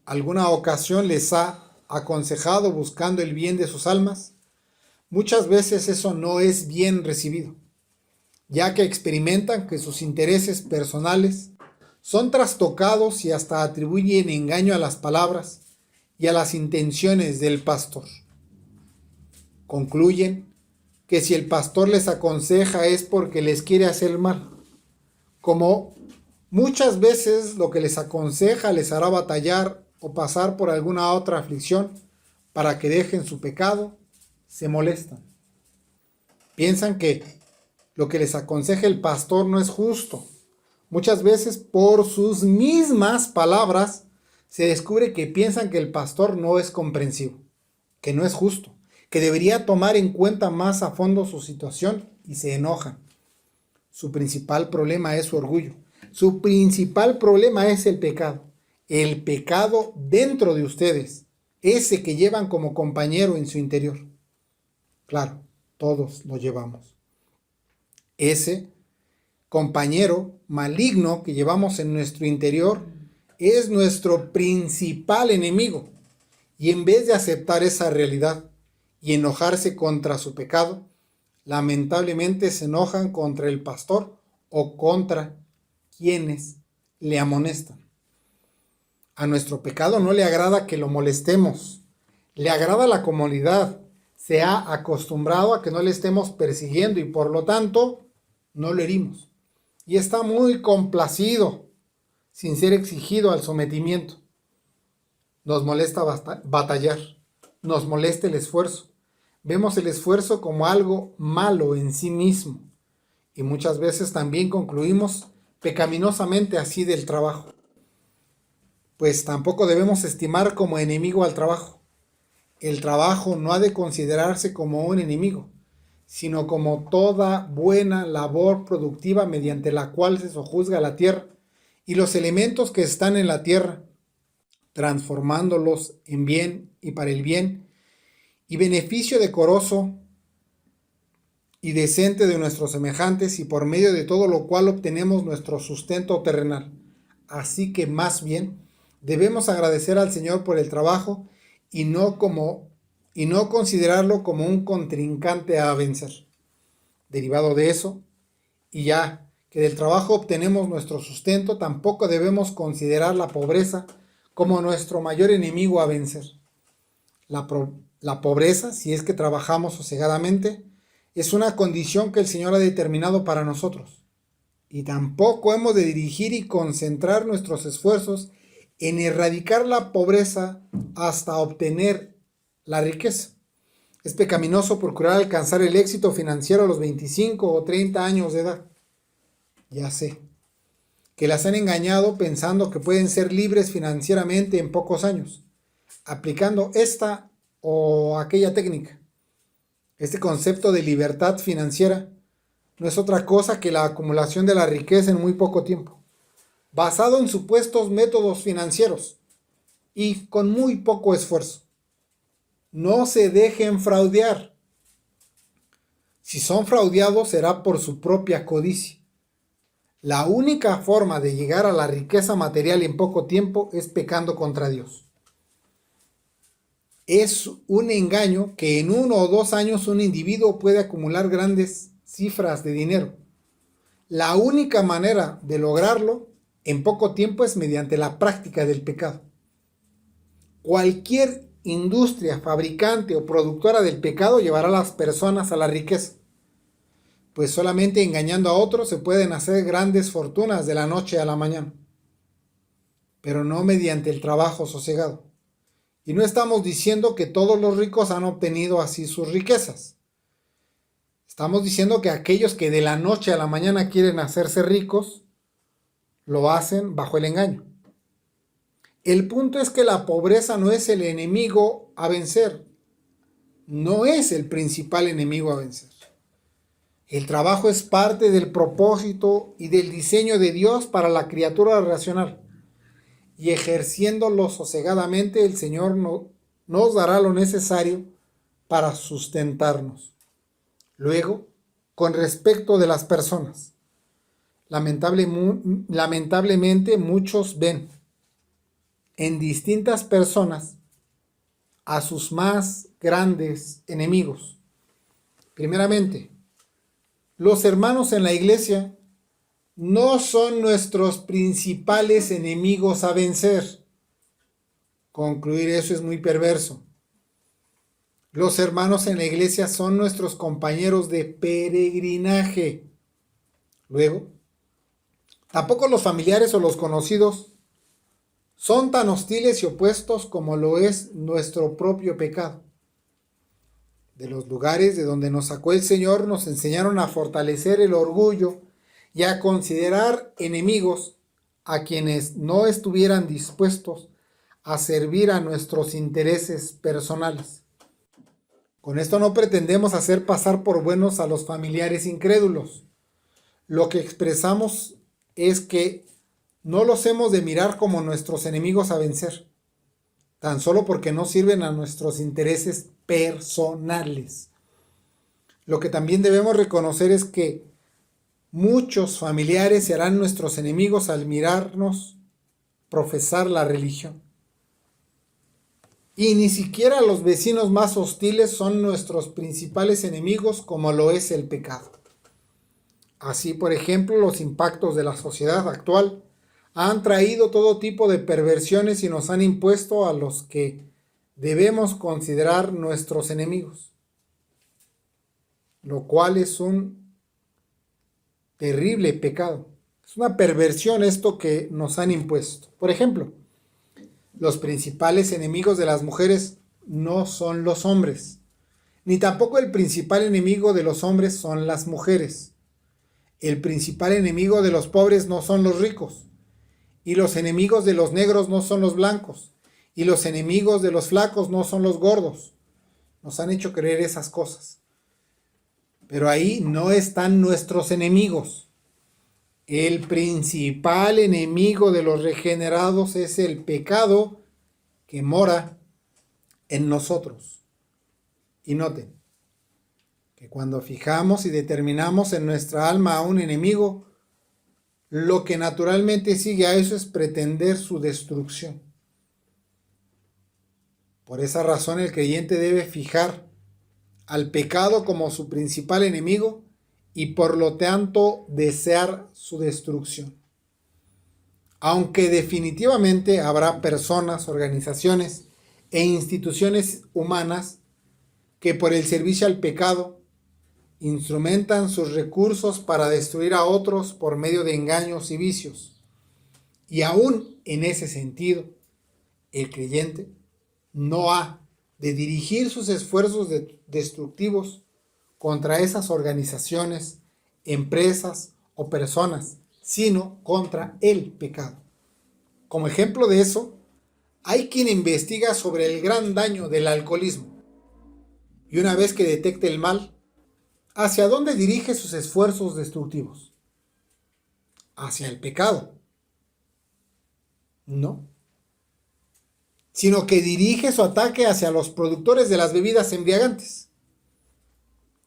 alguna ocasión les ha aconsejado buscando el bien de sus almas, muchas veces eso no es bien recibido, ya que experimentan que sus intereses personales son trastocados y hasta atribuyen engaño a las palabras y a las intenciones del pastor. Concluyen que si el pastor les aconseja es porque les quiere hacer mal, como muchas veces lo que les aconseja les hará batallar o pasar por alguna otra aflicción para que dejen su pecado, se molestan. Piensan que lo que les aconseja el pastor no es justo. Muchas veces por sus mismas palabras se descubre que piensan que el pastor no es comprensivo, que no es justo, que debería tomar en cuenta más a fondo su situación y se enojan. Su principal problema es su orgullo. Su principal problema es el pecado. El pecado dentro de ustedes, ese que llevan como compañero en su interior. Claro, todos lo llevamos. Ese compañero maligno que llevamos en nuestro interior es nuestro principal enemigo. Y en vez de aceptar esa realidad y enojarse contra su pecado, lamentablemente se enojan contra el pastor o contra quienes le amonestan. A nuestro pecado no le agrada que lo molestemos, le agrada la comodidad, se ha acostumbrado a que no le estemos persiguiendo y por lo tanto no lo herimos. Y está muy complacido, sin ser exigido al sometimiento. Nos molesta batallar, nos molesta el esfuerzo. Vemos el esfuerzo como algo malo en sí mismo y muchas veces también concluimos pecaminosamente así del trabajo. Pues tampoco debemos estimar como enemigo al trabajo. El trabajo no ha de considerarse como un enemigo, sino como toda buena labor productiva mediante la cual se sojuzga la tierra y los elementos que están en la tierra, transformándolos en bien y para el bien y beneficio decoroso y decente de nuestros semejantes y por medio de todo lo cual obtenemos nuestro sustento terrenal. Así que más bien debemos agradecer al Señor por el trabajo y no considerarlo como un contrincante a vencer. Derivado de eso, y ya que del trabajo obtenemos nuestro sustento, tampoco debemos considerar la pobreza como nuestro mayor enemigo a vencer. La pobreza, si es que trabajamos sosegadamente, es una condición que el Señor ha determinado para nosotros. Y tampoco hemos de dirigir y concentrar nuestros esfuerzos en erradicar la pobreza hasta obtener la riqueza. Es pecaminoso procurar alcanzar el éxito financiero a los 25 o 30 años de edad. Ya sé que las han engañado pensando que pueden ser libres financieramente en pocos años, aplicando esta o aquella técnica. Este concepto de libertad financiera no es otra cosa que la acumulación de la riqueza en muy poco tiempo, basado en supuestos métodos financieros y con muy poco esfuerzo. No se dejen fraudear. Si son fraudeados será por su propia codicia. La única forma de llegar a la riqueza material en poco tiempo es pecando contra Dios. Es un engaño que en 1 o 2 años un individuo puede acumular grandes cifras de dinero. La única manera de lograrlo en poco tiempo es mediante la práctica del pecado. Cualquier industria, fabricante o productora del pecado llevará a las personas a la riqueza, pues solamente engañando a otros se pueden hacer grandes fortunas de la noche a la mañana, pero no mediante el trabajo sosegado. Y no estamos diciendo que todos los ricos han obtenido así sus riquezas. Estamos diciendo que aquellos que de la noche a la mañana quieren hacerse ricos, lo hacen bajo el engaño. El punto es que la pobreza no es el enemigo a vencer. No es el principal enemigo a vencer. El trabajo es parte del propósito y del diseño de Dios para la criatura racional. Y ejerciéndolo sosegadamente, el Señor nos dará lo necesario para sustentarnos. Luego, con respecto de las personas, lamentablemente muchos ven en distintas personas a sus más grandes enemigos. Primeramente, los hermanos en la iglesia no son nuestros principales enemigos a vencer. Concluir eso es muy perverso. Los hermanos en la iglesia son nuestros compañeros de peregrinaje. Luego, tampoco los familiares o los conocidos son tan hostiles y opuestos como lo es nuestro propio pecado. De los lugares de donde nos sacó el Señor nos enseñaron a fortalecer el orgullo y a considerar enemigos a quienes no estuvieran dispuestos a servir a nuestros intereses personales. Con esto no pretendemos hacer pasar por buenos a los familiares incrédulos. Lo que expresamos es que no los hemos de mirar como nuestros enemigos a vencer, tan solo porque no sirven a nuestros intereses personales. Lo que también debemos reconocer es que muchos familiares serán nuestros enemigos al mirarnos profesar la religión. Y ni siquiera los vecinos más hostiles son nuestros principales enemigos como lo es el pecado. Así, por ejemplo, los impactos de la sociedad actual han traído todo tipo de perversiones y nos han impuesto a los que debemos considerar nuestros enemigos, lo cual es un terrible pecado. Es una perversión esto que nos han impuesto. Por ejemplo, los principales enemigos de las mujeres no son los hombres, ni tampoco el principal enemigo de los hombres son las mujeres. El principal enemigo de los pobres no son los ricos, y los enemigos de los negros no son los blancos, y los enemigos de los flacos no son los gordos. Nos han hecho creer esas cosas. Pero ahí no están nuestros enemigos. El principal enemigo de los regenerados es el pecado que mora en nosotros. Y noten que cuando fijamos y determinamos en nuestra alma a un enemigo, lo que naturalmente sigue a eso es pretender su destrucción. Por esa razón el creyente debe fijar al pecado como su principal enemigo y por lo tanto desear su destrucción. Aunque definitivamente habrá personas, organizaciones e instituciones humanas que por el servicio al pecado instrumentan sus recursos para destruir a otros por medio de engaños y vicios. Y aún en ese sentido, el creyente no ha de dirigir sus esfuerzos destructivos contra esas organizaciones, empresas o personas, sino contra el pecado. Como ejemplo de eso, hay quien investiga sobre el gran daño del alcoholismo. Y una vez que detecte el mal, ¿hacia dónde dirige sus esfuerzos destructivos? Hacia el pecado. No. Sino que dirige su ataque hacia los productores de las bebidas embriagantes.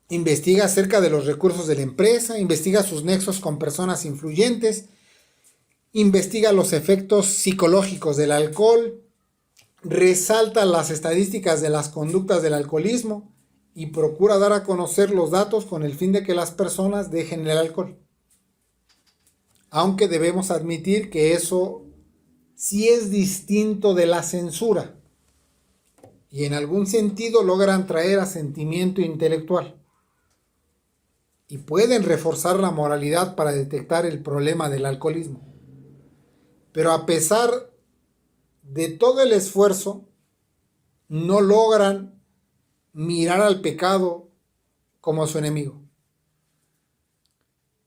Investiga acerca de los recursos de la empresa, investiga sus nexos con personas influyentes, investiga los efectos psicológicos del alcohol, resalta las estadísticas de las conductas del alcoholismo y procura dar a conocer los datos con el fin de que las personas dejen el alcohol. Aunque debemos admitir que eso sí es distinto de la censura y en algún sentido logran traer asentimiento intelectual y pueden reforzar la moralidad para detectar el problema del alcoholismo. Pero a pesar de todo el esfuerzo, no logran mirar al pecado como su enemigo.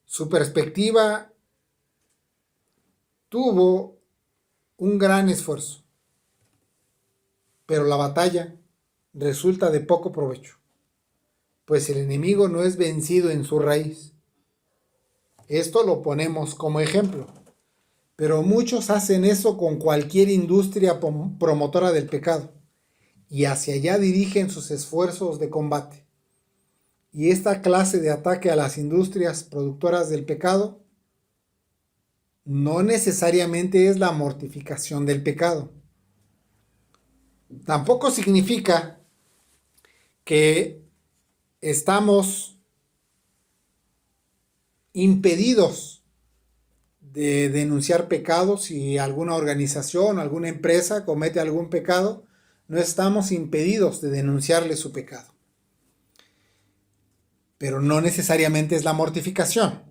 Su perspectiva tuvo un gran esfuerzo, pero la batalla resulta de poco provecho, pues el enemigo no es vencido en su raíz. Esto lo ponemos como ejemplo, pero muchos hacen eso con cualquier industria promotora del pecado y hacia allá dirigen sus esfuerzos de combate. Y esta clase de ataque a las industrias productoras del pecado no necesariamente es la mortificación del pecado. Tampoco significa que estamos impedidos de denunciar pecados. Si alguna organización, alguna empresa comete algún pecado, no estamos impedidos de denunciarle su pecado. Pero no necesariamente es la mortificación.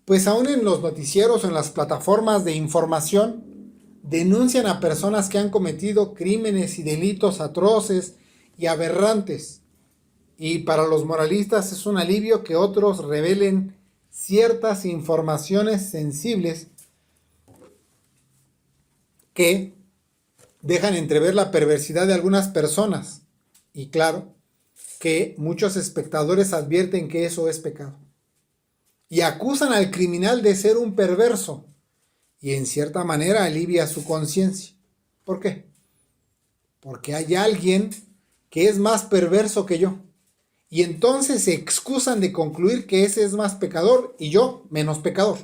Pues aún en los noticieros o en las plataformas de información denuncian a personas que han cometido crímenes y delitos atroces y aberrantes. Y para los moralistas es un alivio que otros revelen ciertas informaciones sensibles que dejan entrever la perversidad de algunas personas. Y claro, que muchos espectadores advierten que eso es pecado. Y acusan al criminal de ser un perverso. Y en cierta manera alivia su conciencia. ¿Por qué? Porque hay alguien que es más perverso que yo. Y entonces se excusan de concluir que ese es más pecador y yo menos pecador.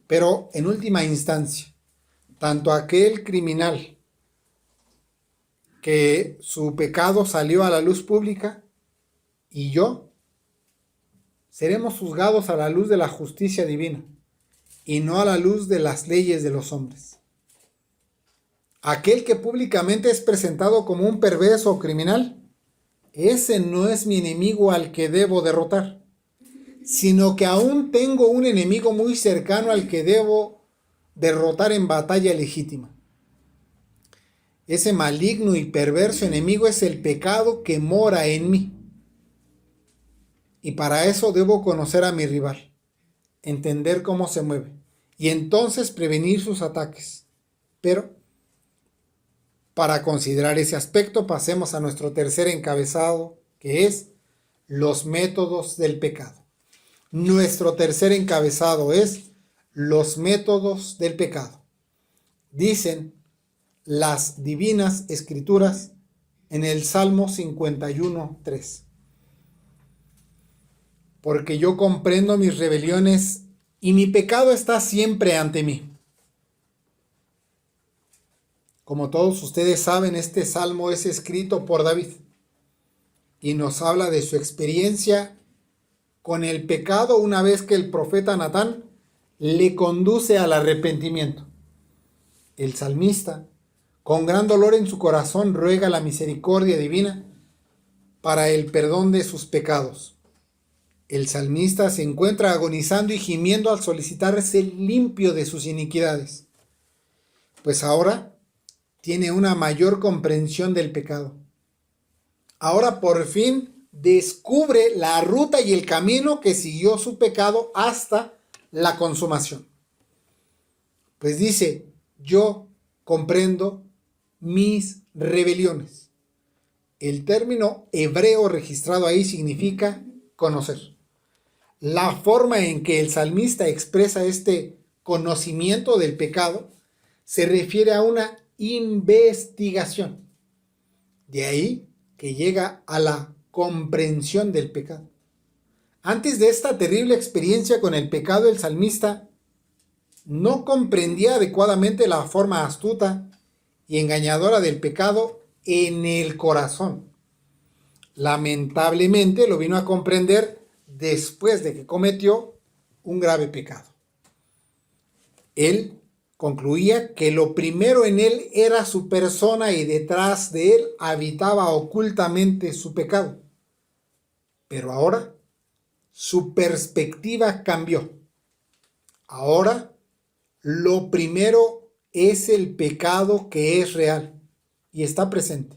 Pero en última instancia, tanto aquel criminal que su pecado salió a la luz pública y yo seremos juzgados a la luz de la justicia divina y no a la luz de las leyes de los hombres. Aquel que públicamente es presentado como un perverso o criminal, ese no es mi enemigo al que debo derrotar, sino que aún tengo un enemigo muy cercano al que debo derrotar en batalla legítima. Ese maligno y perverso enemigo es el pecado que mora en mí. Y para eso debo conocer a mi rival, entender cómo se mueve y entonces prevenir sus ataques. Pero para considerar ese aspecto pasemos a nuestro tercer encabezado, que es los métodos del pecado. Nuestro tercer encabezado es los métodos del pecado. Dicen las divinas escrituras en el Salmo 51:3. Porque yo comprendo mis rebeliones y mi pecado está siempre ante mí. Como todos ustedes saben, este salmo es escrito por David y nos habla de su experiencia con el pecado una vez que el profeta Natán le conduce al arrepentimiento. El salmista, con gran dolor en su corazón, ruega la misericordia divina para el perdón de sus pecados. El salmista se encuentra agonizando y gimiendo al solicitar ser limpio de sus iniquidades, pues ahora tiene una mayor comprensión del pecado. Ahora por fin descubre la ruta y el camino que siguió su pecado hasta la consumación. Pues dice, yo comprendo mis rebeliones. El término hebreo registrado ahí significa conocer. La forma en que el salmista expresa este conocimiento del pecado se refiere a una investigación. De ahí que llega a la comprensión del pecado. Antes de esta terrible experiencia con el pecado, el salmista no comprendía adecuadamente la forma astuta y engañadora del pecado en el corazón. Lamentablemente lo vino a comprender después de que cometió un grave pecado. Él concluía que lo primero en él era su persona y detrás de él habitaba ocultamente su pecado. Pero ahora su perspectiva cambió. Ahora lo primero es el pecado que es real y está presente.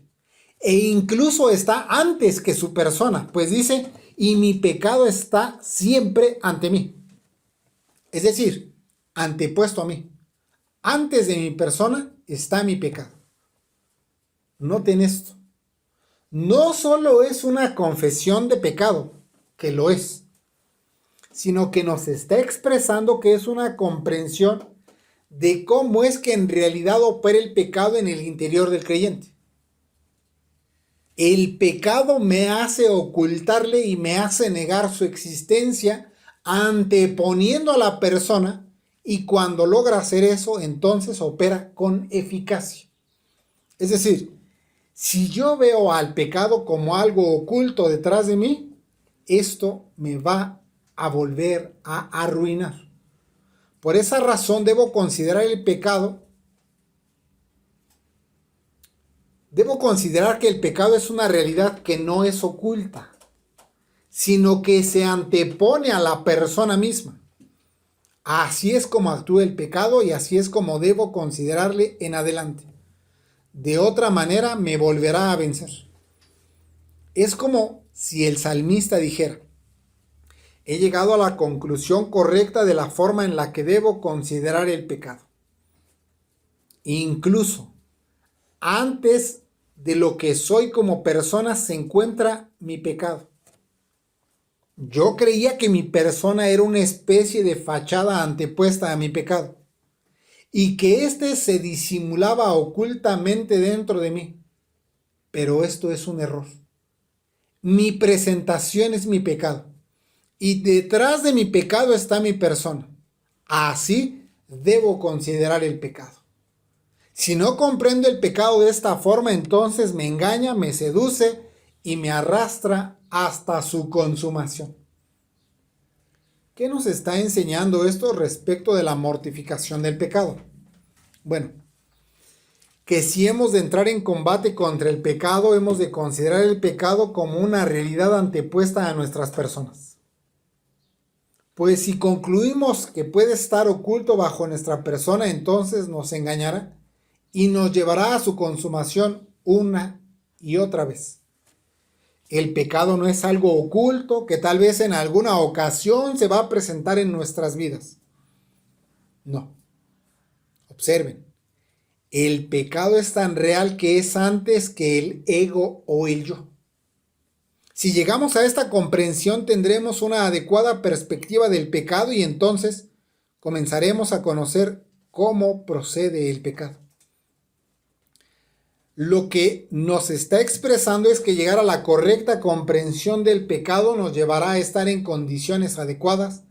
E incluso está antes que su persona, pues dice, y mi pecado está siempre ante mí. Es decir, antepuesto a mí. Antes de mi persona está mi pecado. Noten esto. No solo es una confesión de pecado, que lo es, sino que nos está expresando que es una comprensión de cómo es que en realidad opera el pecado en el interior del creyente. El pecado me hace ocultarle y me hace negar su existencia anteponiendo a la persona, y cuando logra hacer eso, entonces opera con eficacia. Es decir, si yo veo al pecado como algo oculto detrás de mí, esto me va a volver a arruinar. Por esa razón debo considerar el pecado. Debo considerar que el pecado es una realidad que no es oculta, sino que se antepone a la persona misma. Así es como actúa el pecado y así es como debo considerarle en adelante. De otra manera me volverá a vencer. Es como si el salmista dijera: he llegado a la conclusión correcta de la forma en la que debo considerar el pecado. Incluso antes de lo que soy como persona se encuentra mi pecado. Yo creía que mi persona era una especie de fachada antepuesta a mi pecado, y que éste se disimulaba ocultamente dentro de mí. Pero esto es un error. Mi presentación es mi pecado, y detrás de mi pecado está mi persona. Así debo considerar el pecado. Si no comprendo el pecado de esta forma, entonces me engaña, me seduce y me arrastra hasta su consumación. ¿Qué nos está enseñando esto respecto de la mortificación del pecado? Bueno, que si hemos de entrar en combate contra el pecado, hemos de considerar el pecado como una realidad antepuesta a nuestras personas. Pues si concluimos que puede estar oculto bajo nuestra persona, entonces nos engañará y nos llevará a su consumación una y otra vez. El pecado no es algo oculto que tal vez en alguna ocasión se va a presentar en nuestras vidas. No. Observen. El pecado es tan real que es antes que el ego o el yo. Si llegamos a esta comprensión, tendremos una adecuada perspectiva del pecado y entonces comenzaremos a conocer cómo procede el pecado. Lo que nos está expresando es que llegar a la correcta comprensión del pecado nos llevará a estar en condiciones adecuadas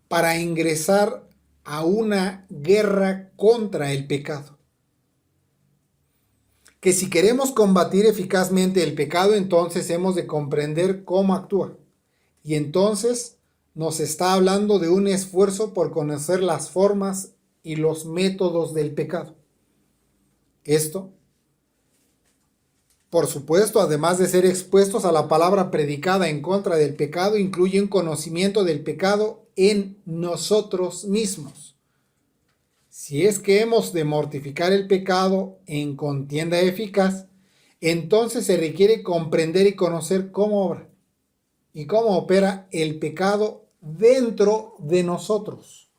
para ingresar a una guerra contra el pecado. Que si queremos combatir eficazmente el pecado, entonces hemos de comprender cómo actúa. Y entonces nos está hablando de un esfuerzo por conocer las formas y los métodos del pecado. Esto, por supuesto, además de ser expuestos a la palabra predicada en contra del pecado, incluye un conocimiento del pecado en nosotros mismos. Si es que hemos de mortificar el pecado en contienda eficaz, entonces se requiere comprender y conocer cómo obra y cómo opera el pecado dentro de nosotros.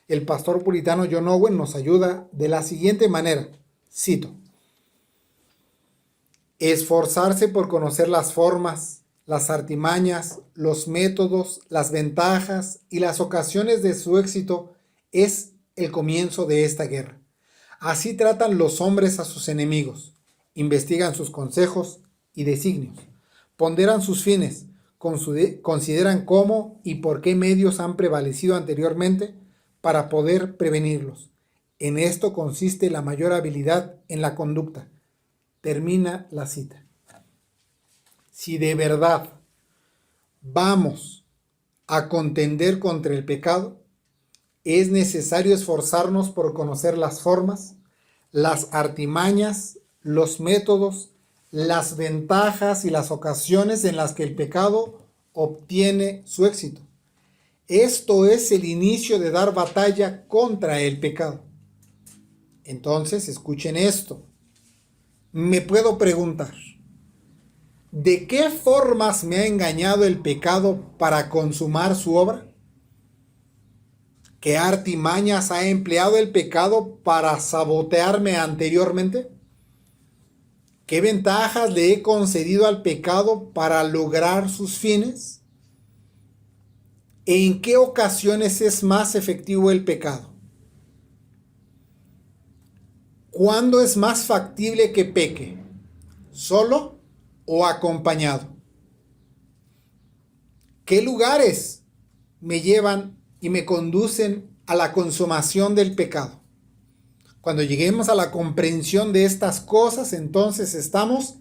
El pastor puritano John Owen nos ayuda de la siguiente manera, cito: esforzarse por conocer las formas, las artimañas, los métodos, las ventajas y las ocasiones de su éxito es el comienzo de esta guerra. Así tratan los hombres a sus enemigos, investigan sus consejos y designios, ponderan sus fines, consideran cómo y por qué medios han prevalecido anteriormente para poder prevenirlos. En esto consiste la mayor habilidad en la conducta. Termina la cita. Si de verdad vamos a contender contra el pecado, es necesario esforzarnos por conocer las formas, las artimañas, los métodos, las ventajas y las ocasiones en las que el pecado obtiene su éxito. Esto es el inicio de dar batalla contra el pecado. Entonces, escuchen esto. Me puedo preguntar, ¿de qué formas me ha engañado el pecado para consumar su obra? ¿Qué artimañas ha empleado el pecado para sabotearme anteriormente? ¿Qué ventajas le he concedido al pecado para lograr sus fines? ¿En qué ocasiones es más efectivo el pecado? ¿Cuándo es más factible que peque? ¿Solo o acompañado? ¿Qué lugares me llevan y me conducen a la consumación del pecado? Cuando lleguemos a la comprensión de estas cosas, entonces estamos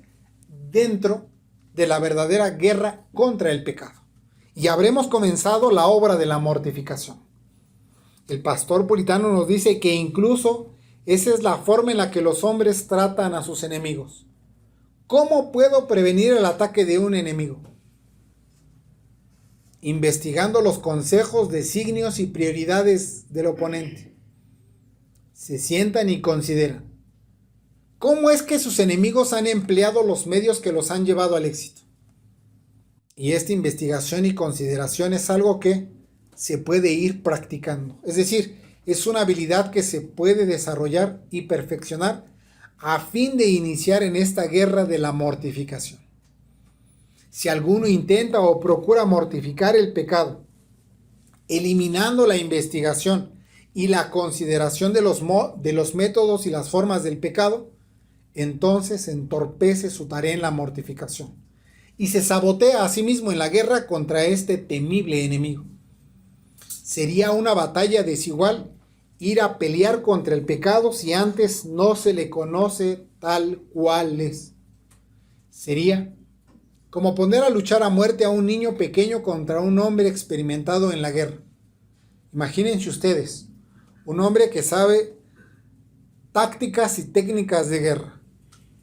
dentro de la verdadera guerra contra el pecado. Y habremos comenzado la obra de la mortificación. El pastor puritano nos dice que incluso esa es la forma en la que los hombres tratan a sus enemigos. ¿Cómo puedo prevenir el ataque de un enemigo? Investigando los consejos, designios y prioridades del oponente. Se sientan y consideran, ¿cómo es que sus enemigos han empleado los medios que los han llevado al éxito? Y esta investigación y consideración es algo que se puede ir practicando. Es decir, es una habilidad que se puede desarrollar y perfeccionar a fin de iniciar en esta guerra de la mortificación. Si alguno intenta o procura mortificar el pecado, eliminando la investigación y la consideración de los métodos y las formas del pecado, entonces entorpece su tarea en la mortificación y se sabotea a sí mismo en la guerra contra este temible enemigo. Sería una batalla desigual ir a pelear contra el pecado si antes no se le conoce tal cual es. Sería como poner a luchar a muerte a un niño pequeño contra un hombre experimentado en la guerra. Imagínense ustedes, un hombre que sabe tácticas y técnicas de guerra,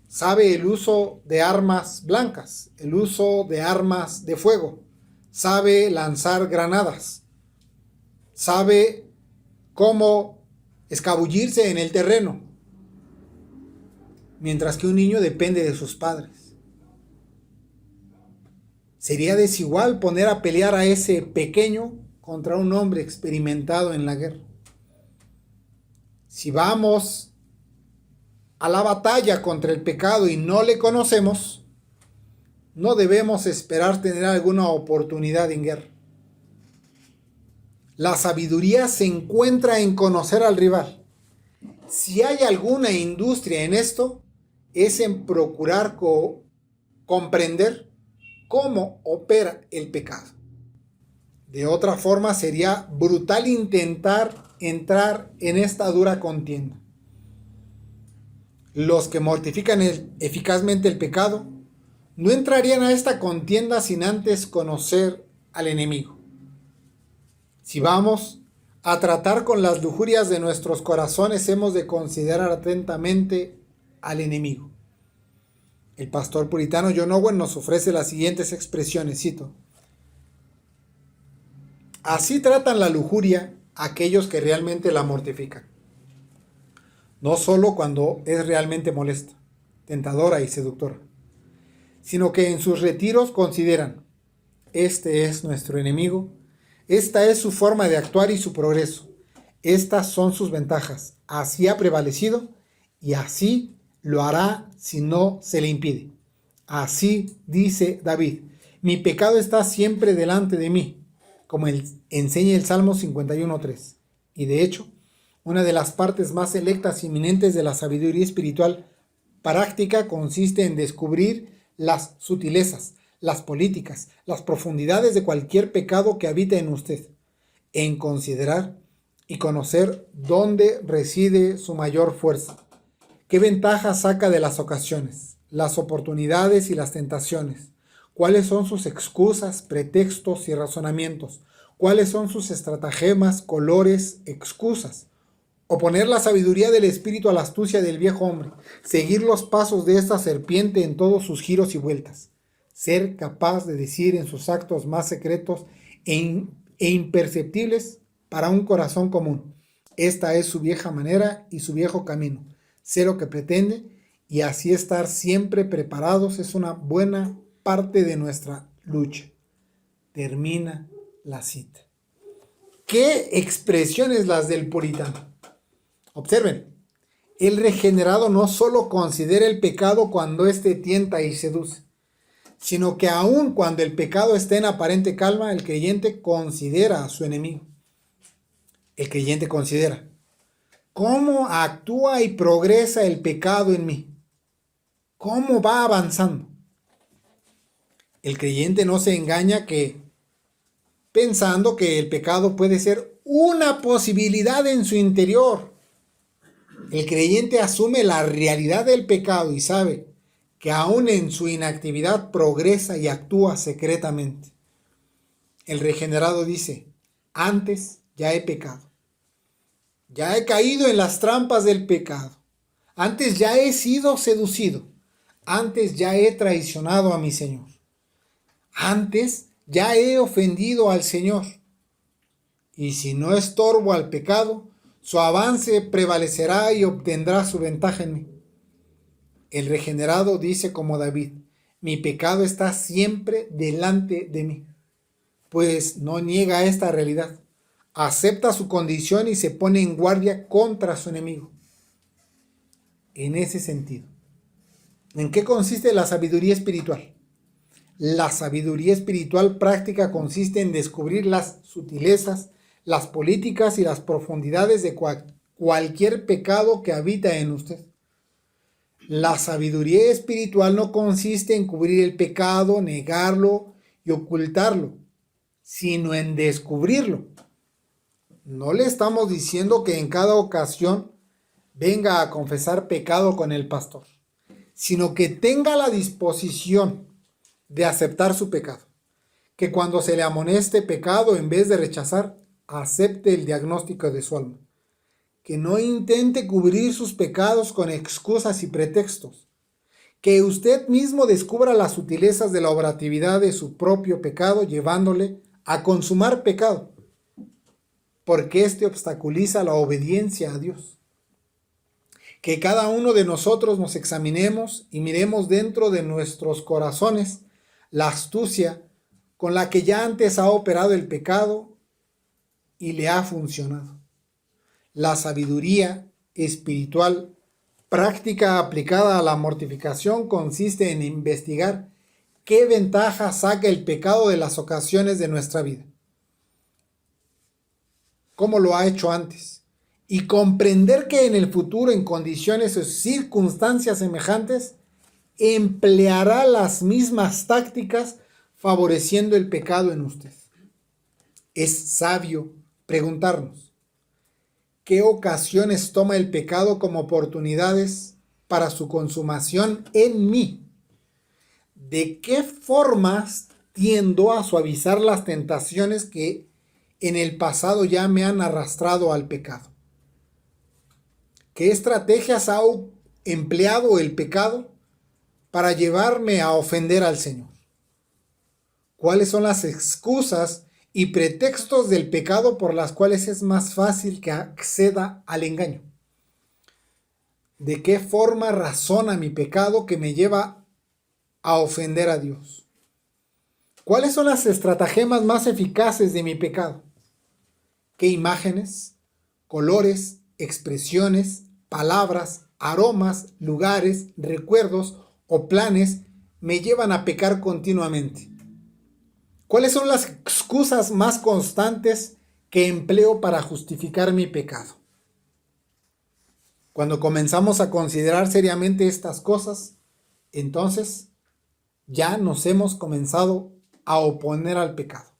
sabe el uso de armas blancas, el uso de armas de fuego, sabe lanzar granadas, sabe cómo escabullirse en el terreno, mientras que un niño depende de sus padres. Sería desigual poner a pelear a ese pequeño contra un hombre experimentado en la guerra. Si vamos a la batalla contra el pecado y no le conocemos, no debemos esperar tener alguna oportunidad en guerra. La sabiduría se encuentra en conocer al rival. Si hay alguna industria en esto, es en procurar comprender cómo opera el pecado. De otra forma, sería brutal intentar entrar en esta dura contienda. Los que mortifican eficazmente el pecado no entrarían a esta contienda sin antes conocer al enemigo. Si vamos a tratar con las lujurias de nuestros corazones, hemos de considerar atentamente al enemigo. El pastor puritano John Owen nos ofrece las siguientes expresiones, cito: así tratan la lujuria aquellos que realmente la mortifican. No solo cuando es realmente molesta, tentadora y seductora, sino que en sus retiros consideran, este es nuestro enemigo, esta es su forma de actuar y su progreso, estas son sus ventajas, así ha prevalecido y así lo hará si no se le impide. Así dice David, mi pecado está siempre delante de mí, como enseña el Salmo 51.3. Y de hecho, una de las partes más selectas y eminentes de la sabiduría espiritual práctica consiste en descubrir las sutilezas, las políticas, las profundidades de cualquier pecado que habite en usted, en considerar y conocer dónde reside su mayor fuerza, qué ventaja saca de las ocasiones, las oportunidades y las tentaciones, cuáles son sus excusas, pretextos y razonamientos, cuáles son sus estratagemas, colores, excusas. Oponer la sabiduría del espíritu a la astucia del viejo hombre, seguir los pasos de esta serpiente en todos sus giros y vueltas, ser capaz de decir en sus actos más secretos e imperceptibles para un corazón común, esta es su vieja manera y su viejo camino, sé lo que pretende y así estar siempre preparados es una buena parte de nuestra lucha. Termina la cita. ¿Qué expresiones las del puritano? Observen, el regenerado no solo considera el pecado cuando éste tienta y seduce, sino que aun cuando el pecado esté en aparente calma, el creyente considera a su enemigo. El creyente considera cómo actúa y progresa el pecado en mí, cómo va avanzando. El creyente no se engaña pensando que el pecado puede ser una posibilidad en su interior. El creyente asume la realidad del pecado y sabe que aún en su inactividad progresa y actúa secretamente. El regenerado dice, antes ya he pecado, ya he caído en las trampas del pecado, antes ya he sido seducido, antes ya he traicionado a mi Señor, antes ya he ofendido al Señor. Y si no estorbo al pecado, su avance prevalecerá y obtendrá su ventaja en mí. El regenerado dice como David, mi pecado está siempre delante de mí. Pues no niega esta realidad, acepta su condición y se pone en guardia contra su enemigo. En ese sentido, ¿en qué consiste la sabiduría espiritual? La sabiduría espiritual práctica consiste en descubrir las sutilezas, las políticas y las profundidades de cualquier pecado que habita en usted. La sabiduría espiritual no consiste en cubrir el pecado, negarlo y ocultarlo, sino en descubrirlo. No le estamos diciendo que en cada ocasión venga a confesar pecado con el pastor, sino que tenga la disposición de aceptar su pecado. Que cuando se le amoneste pecado, en vez de rechazar, acepte el diagnóstico de su alma. Que no intente cubrir sus pecados con excusas y pretextos. Que usted mismo descubra las sutilezas de la obratividad de su propio pecado, llevándole a consumar pecado, porque éste obstaculiza la obediencia a Dios. Que cada uno de nosotros nos examinemos y miremos dentro de nuestros corazones la astucia con la que ya antes ha operado el pecado y le ha funcionado. La sabiduría espiritual práctica aplicada a la mortificación consiste en investigar qué ventaja saca el pecado de las ocasiones de nuestra vida, cómo lo ha hecho antes, y comprender que en el futuro, en condiciones o circunstancias semejantes, empleará las mismas tácticas favoreciendo el pecado en usted. Es sabio preguntarnos, ¿qué ocasiones toma el pecado como oportunidades para su consumación en mí? ¿De qué formas tiendo a suavizar las tentaciones que en el pasado ya me han arrastrado al pecado? ¿Qué estrategias ha empleado el pecado para llevarme a ofender al Señor? ¿Cuáles son las excusas y pretextos del pecado por las cuales es más fácil que acceda al engaño? ¿De qué forma razona mi pecado que me lleva a ofender a Dios? ¿Cuáles son las estratagemas más eficaces de mi pecado? ¿Qué imágenes, colores, expresiones, palabras, aromas, lugares, recuerdos o planes me llevan a pecar continuamente? ¿Cuáles son las excusas más constantes que empleo para justificar mi pecado? Cuando comenzamos a considerar seriamente estas cosas, entonces ya nos hemos comenzado a oponer al pecado.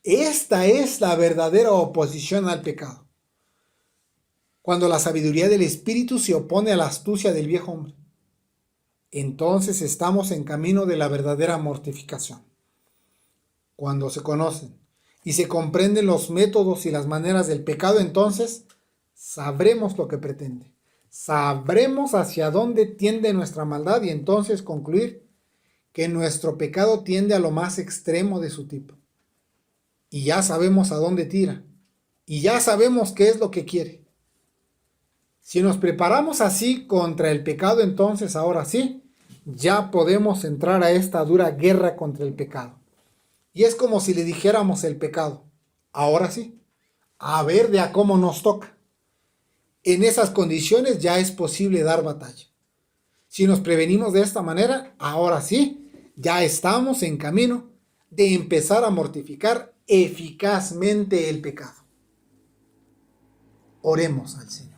Esta es la verdadera oposición al pecado. Cuando la sabiduría del Espíritu se opone a la astucia del viejo hombre, entonces estamos en camino de la verdadera mortificación. Cuando se conocen y se comprenden los métodos y las maneras del pecado, entonces sabremos lo que pretende. Sabremos hacia dónde tiende nuestra maldad y entonces concluir que nuestro pecado tiende a lo más extremo de su tipo. Y ya sabemos a dónde tira. Y ya sabemos qué es lo que quiere. Si nos preparamos así contra el pecado, entonces ahora sí, ya podemos entrar a esta dura guerra contra el pecado. Y es como si le dijéramos el pecado, ahora sí, a ver de a cómo nos toca. En esas condiciones ya es posible dar batalla. Si nos prevenimos de esta manera, ahora sí, ya estamos en camino de empezar a mortificar eficazmente el pecado. Oremos al Señor.